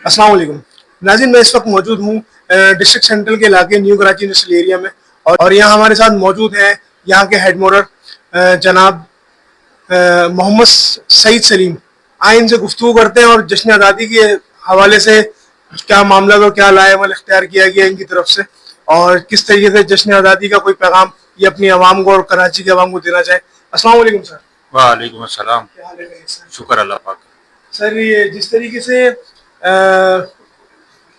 अस्सलाम वालेकुम नाज़रीन, मैं इस वक्त मौजूद हूँ डिस्ट्रिक्ट सेंट्रल के इलाके न्यू कराची इंडस्ट्रियल एरिया में। और यहाँ हमारे साथ मौजूद हैं यहाँ के हेड मोडर जनाब मोहम्मद सईद सलीम। आए इनसे गुफ्तगू करते हैं और जश्न आज़ादी के हवाले से क्या मामला और क्या लाएमल इख्तियार किया गया इनकी तरफ से, और किस तरीके से जश्न आज़ादी का कोई पैगाम ये अपनी आवाम को और कराची के आवाम को देना चाहे। अस्सलाम वालेकुम सर। वालेकुम अस्सलाम। क्या हाल है सर? शुक्र अल्लाह पाक। सर, ये जिस तरीके से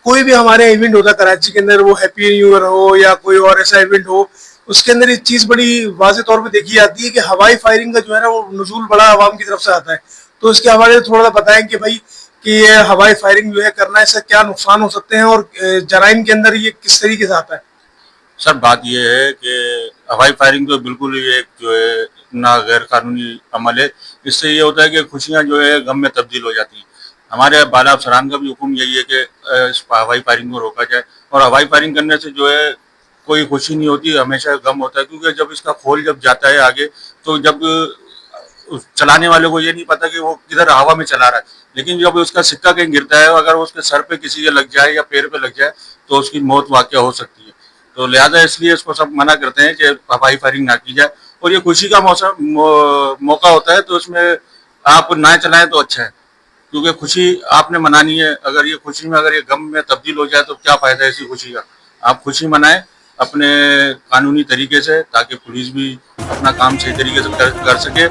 कोई भी हमारे इवेंट होता है कराची के अंदर, वो हैप्पी न्यू ईयर हो या कोई और ऐसा इवेंट हो, उसके अंदर एक चीज़ बड़ी वाज़ेह तौर पे देखी जाती है कि हवाई फायरिंग का जो है ना वो नजूल बड़ा आवाम की तरफ से आता है। तो इसके हवाले से थोड़ा सा बताएं कि भाई कि ये हवाई फायरिंग जो है करना, इससे क्या नुकसान हो सकते हैं और जराइम के अंदर ये किस तरीके से आता है। सर, बात ये है कि हवाई फायरिंग तो बिल्कुल ही एक जो है ना गैर कानूनी अमल है। इससे ये होता है कि खुशियाँ जो है गम में तब्दील हो जाती हैं। हमारे बाला अफसरान का भी हुक्म यही है कि इस हवाई फायरिंग को रोका जाए। और हवाई फायरिंग करने से जो है कोई खुशी नहीं होती, हमेशा गम होता है, क्योंकि जब इसका खोल जब जाता है आगे, तो जब उस चलाने वाले को ये नहीं पता कि वो किधर हवा में चला रहा है, लेकिन जब उसका सिक्का कहीं गिरता है, अगर उसके सर पे किसी के लग जाए या पैर पे लग जाए तो उसकी मौत वाक़या हो सकती है। तो लिहाजा इसलिए इसको सब मना करते हैं कि हवाई फायरिंग ना की जाए। और ये खुशी का मौका होता है, तो इसमें आप ना चलाएं तो अच्छा है, क्योंकि खुशी आपने मनानी है। अगर ये खुशी में अगर ये गम में तब्दील हो जाए तो क्या फ़ायदा है इसी खुशी का। आप खुशी मनाएं अपने कानूनी तरीके से, ताकि पुलिस भी अपना काम सही तरीके से कर सके